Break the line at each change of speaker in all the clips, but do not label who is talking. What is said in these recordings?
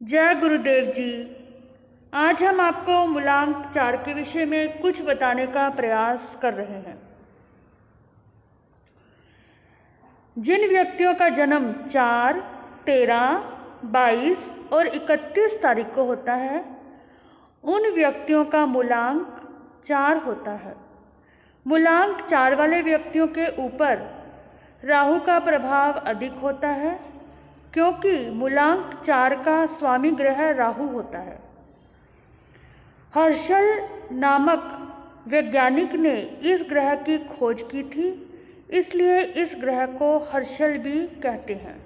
जय गुरुदेव जी। आज हम आपको मूलांक 4 के विषय में कुछ बताने का प्रयास कर रहे हैं। जिन व्यक्तियों का जन्म 4, 13, 22 और 31 तारीख को होता है उन व्यक्तियों का मूलांक 4 होता है। मूलांक 4 वाले व्यक्तियों के ऊपर राहु का प्रभाव अधिक होता है क्योंकि मूलांक 4 का स्वामी ग्रह राहु होता है। हर्शल नामक वैज्ञानिक ने इस ग्रह की खोज की थी, इसलिए इस ग्रह को हर्शल भी कहते हैं।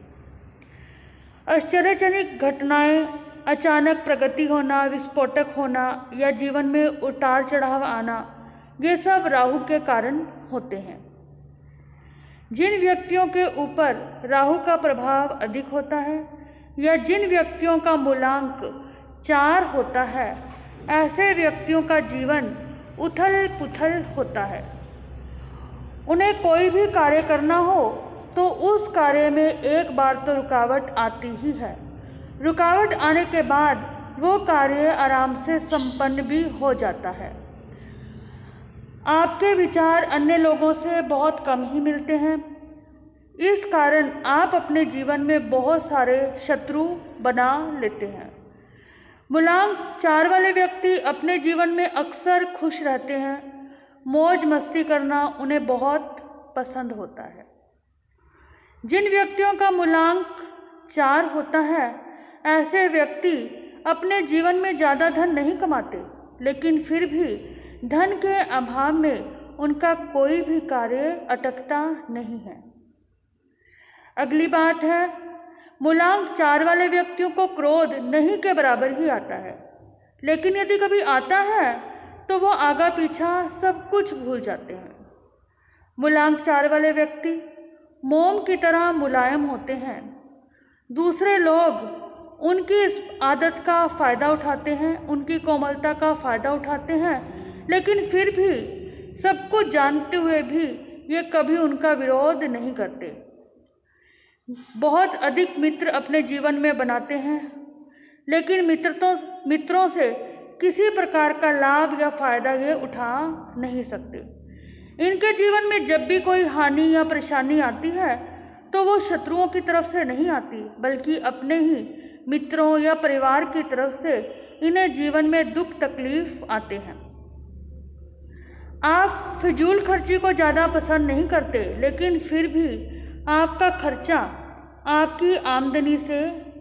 आश्चर्यजनक घटनाएं, अचानक प्रगति होना, विस्फोटक होना या जीवन में उतार चढ़ाव आना, ये सब राहु के कारण होते हैं। जिन व्यक्तियों के ऊपर राहु का प्रभाव अधिक होता है या जिन व्यक्तियों का मूलांक 4 होता है, ऐसे व्यक्तियों का जीवन उथल पुथल होता है। उन्हें कोई भी कार्य करना हो तो उस कार्य में एक बार तो रुकावट आती ही है। रुकावट आने के बाद वो कार्य आराम से संपन्न भी हो जाता है। आपके विचार अन्य लोगों से बहुत कम ही मिलते हैं। इस कारण आप अपने जीवन में बहुत सारे शत्रु बना लेते हैं। मूलांक 4 वाले व्यक्ति अपने जीवन में अक्सर खुश रहते हैं। मौज मस्ती करना उन्हें बहुत पसंद होता है। जिन व्यक्तियों का मूलांक 4 होता है, ऐसे व्यक्ति अपने जीवन में ज़्यादा धन नहीं कमाते, लेकिन फिर भी धन के अभाव में उनका कोई भी कार्य अटकता नहीं है। अगली बात है, मूलांक 4 वाले व्यक्तियों को क्रोध नहीं के बराबर ही आता है, लेकिन यदि कभी आता है तो वो आगा पीछा सब कुछ भूल जाते हैं। मूलांक 4 वाले व्यक्ति मोम की तरह मुलायम होते हैं। दूसरे लोग उनकी इस आदत का फ़ायदा उठाते हैं, उनकी कोमलता का फ़ायदा उठाते हैं, लेकिन फिर भी सब कुछ जानते हुए भी ये कभी उनका विरोध नहीं करते। बहुत अधिक मित्र अपने जीवन में बनाते हैं, लेकिन मित्रों से किसी प्रकार का लाभ या फ़ायदा ये उठा नहीं सकते। इनके जीवन में जब भी कोई हानि या परेशानी आती है तो वो शत्रुओं की तरफ से नहीं आती, बल्कि अपने ही मित्रों या परिवार की तरफ से इन्हें जीवन में दुख तकलीफ आते हैं। आप फिजूल खर्ची को ज़्यादा पसंद नहीं करते, लेकिन फिर भी आपका खर्चा आपकी आमदनी से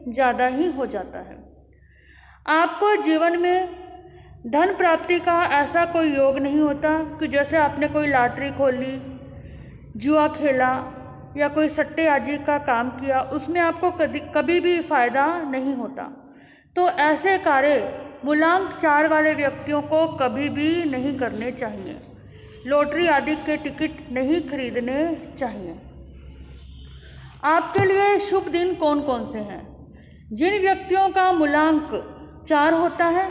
ज़्यादा ही हो जाता है। आपको जीवन में धन प्राप्ति का ऐसा कोई योग नहीं होता कि जैसे आपने कोई लॉटरी खोली, जुआ खेला या कोई सट्टेबाजी का काम किया, उसमें आपको कभी भी फ़ायदा नहीं होता। तो ऐसे कार्य मूलांक 4 वाले व्यक्तियों को कभी भी नहीं करने चाहिए। लॉटरी आदि के टिकट नहीं खरीदने चाहिए। आपके लिए शुभ दिन कौन कौन से हैं? जिन व्यक्तियों का मूलांक 4 होता है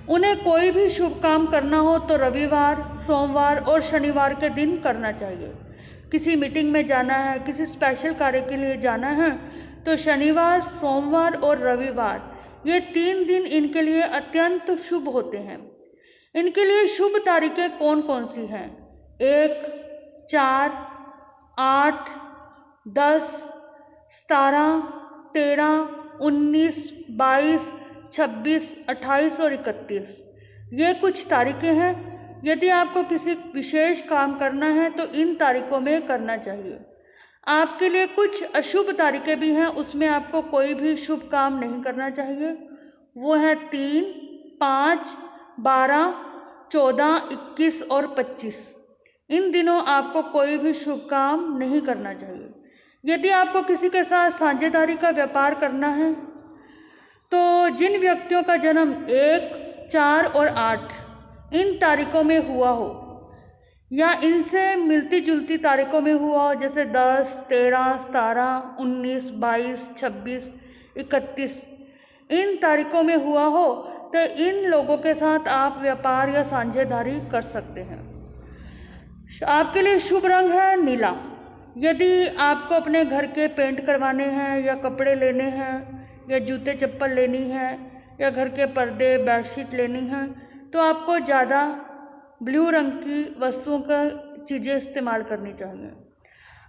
उन्हें कोई भी शुभ काम करना हो तो रविवार, सोमवार और शनिवार के दिन करना चाहिए। किसी मीटिंग में जाना है, किसी स्पेशल कार्य के लिए जाना है तो शनिवार, सोमवार और रविवार, ये 3 दिन इनके लिए अत्यंत शुभ होते हैं। इनके लिए शुभ तारीखें कौन कौन सी हैं? 1, 4, 8, 10, 17, 13, 19, 22, 26, 28 और 31, ये कुछ तारीखें हैं। यदि आपको किसी विशेष काम करना है तो इन तारीखों में करना चाहिए। आपके लिए कुछ अशुभ तारीखें भी हैं, उसमें आपको कोई भी शुभ काम नहीं करना चाहिए। वो हैं 3, 5, 12, 14, 21 और 25। इन दिनों आपको कोई भी शुभ काम नहीं करना चाहिए। यदि आपको किसी के साथ साझेदारी का व्यापार करना है तो जिन व्यक्तियों का जन्म 1, 4 और 8 इन तारीखों में हुआ हो या इनसे मिलती जुलती तारीखों में हुआ हो, जैसे 10, 13, 17, 19, 22, 26, 31, इन तारीखों में हुआ हो तो इन लोगों के साथ आप व्यापार या साझेदारी कर सकते हैं। आपके लिए शुभ रंग है नीला। यदि आपको अपने घर के पेंट करवाने हैं या कपड़े लेने हैं या जूते चप्पल लेनी है या घर के पर्दे बेडशीट लेनी है तो आपको ज़्यादा ब्लू रंग की वस्तुओं का चीज़ें इस्तेमाल करनी चाहिए।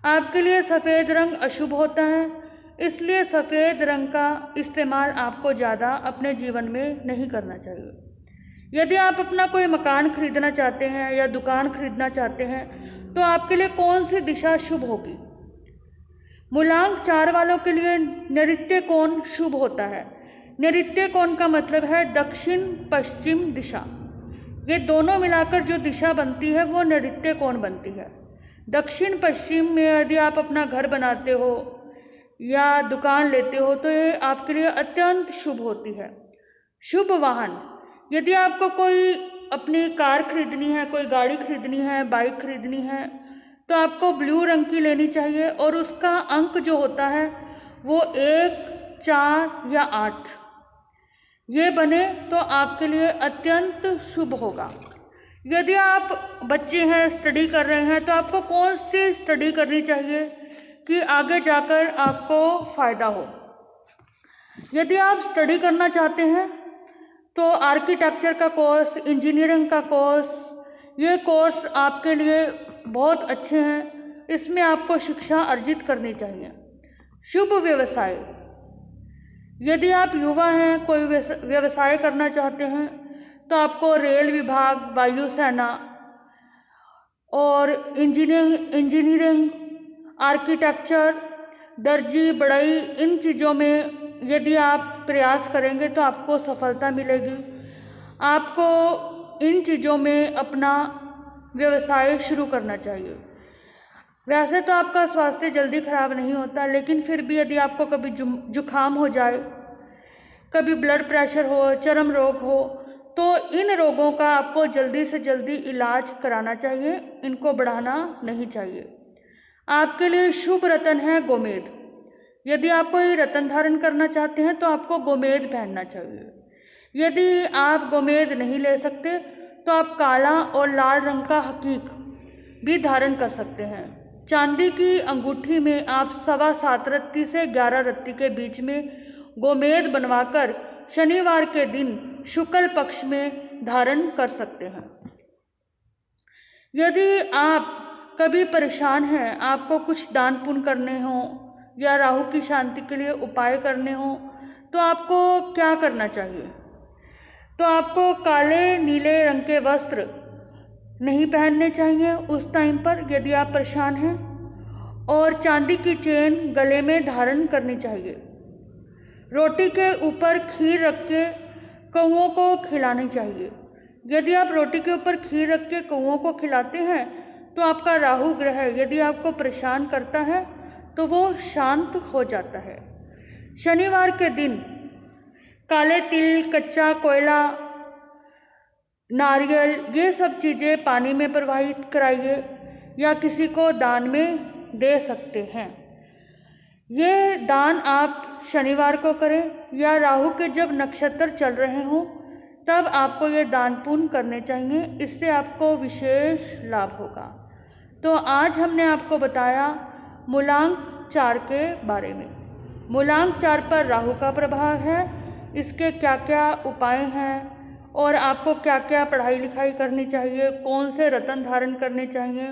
आपके लिए सफ़ेद रंग अशुभ होता है, इसलिए सफ़ेद रंग का इस्तेमाल आपको ज़्यादा अपने जीवन में नहीं करना चाहिए। यदि आप अपना कोई मकान खरीदना चाहते हैं या दुकान खरीदना चाहते हैं तो आपके लिए कौन सी दिशा शुभ होगी? मूलांक 4 वालों के लिए नैऋत्य कोण शुभ होता है। नैऋत्य कोण का मतलब है दक्षिण पश्चिम दिशा। ये दोनों मिलाकर जो दिशा बनती है वो नैऋत्य कोण बनती है। दक्षिण पश्चिम में यदि आप अपना घर बनाते हो या दुकान लेते हो तो ये आपके लिए अत्यंत शुभ होती है। शुभ वाहन, यदि आपको कोई अपनी कार खरीदनी है, कोई गाड़ी खरीदनी है, बाइक खरीदनी है तो आपको ब्लू रंग की लेनी चाहिए और उसका अंक जो होता है वो 1, 4 या 8 ये बने तो आपके लिए अत्यंत शुभ होगा। यदि आप बच्चे हैं, स्टडी कर रहे हैं तो आपको कौन सी स्टडी करनी चाहिए कि आगे जाकर आपको फ़ायदा हो? यदि आप स्टडी करना चाहते हैं तो आर्किटेक्चर का कोर्स, इंजीनियरिंग का कोर्स, ये कोर्स आपके लिए बहुत अच्छे हैं। इसमें आपको शिक्षा अर्जित करनी चाहिए। शुभ व्यवसाय, यदि आप युवा हैं, कोई व्यवसाय करना चाहते हैं तो आपको रेल विभाग, वायुसेना और इंजीनियरिंग, आर्किटेक्चर, दर्जी, बढ़ई, इन चीज़ों में यदि आप प्रयास करेंगे तो आपको सफलता मिलेगी। आपको इन चीज़ों में अपना व्यवसाय शुरू करना चाहिए। वैसे तो आपका स्वास्थ्य जल्दी खराब नहीं होता, लेकिन फिर भी यदि आपको कभी जुखाम हो जाए, कभी ब्लड प्रेशर हो, चर्म रोग हो तो इन रोगों का आपको जल्दी से जल्दी इलाज कराना चाहिए, इनको बढ़ाना नहीं चाहिए। आपके लिए शुभ रत्न है गोमेद। यदि आप कोई रत्न धारण करना चाहते हैं तो आपको गोमेद पहनना चाहिए। यदि आप गोमेद नहीं ले सकते तो आप काला और लाल रंग का हकीक भी धारण कर सकते हैं। चांदी की अंगूठी में आप 7.25 रत्ती से 11 रत्ती के बीच में गोमेद बनवाकर शनिवार के दिन शुक्ल पक्ष में धारण कर सकते हैं। यदि आप कभी परेशान हैं, आपको कुछ दान पुण्य करने हों या राहु की शांति के लिए उपाय करने हों तो आपको क्या करना चाहिए? तो आपको काले नीले रंग के वस्त्र नहीं पहनने चाहिए उस टाइम पर यदि आप परेशान हैं, और चांदी की चेन गले में धारण करनी चाहिए। रोटी के ऊपर खीर रख के कौओं को खिलानी चाहिए। यदि आप रोटी के ऊपर खीर रख के कौओं को खिलाते हैं तो आपका राहु ग्रह यदि आपको परेशान करता है तो वो शांत हो जाता है। शनिवार के दिन काले तिल, कच्चा कोयला, नारियल, ये सब चीज़ें पानी में प्रवाहित कराइए या किसी को दान में दे सकते हैं। ये दान आप शनिवार को करें या राहु के जब नक्षत्र चल रहे हों तब आपको ये दान पुण्य करने चाहिए, इससे आपको विशेष लाभ होगा। तो आज हमने आपको बताया मूलांक 4 के बारे में। मूलांक 4 पर राहु का प्रभाव है, इसके क्या क्या उपाय हैं और आपको क्या क्या पढ़ाई लिखाई करनी चाहिए, कौन से रत्न धारण करने चाहिए,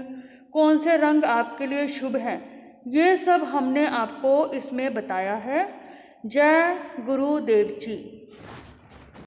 कौन से रंग आपके लिए शुभ हैं, ये सब हमने आपको इसमें बताया है। जय गुरुदेव जी।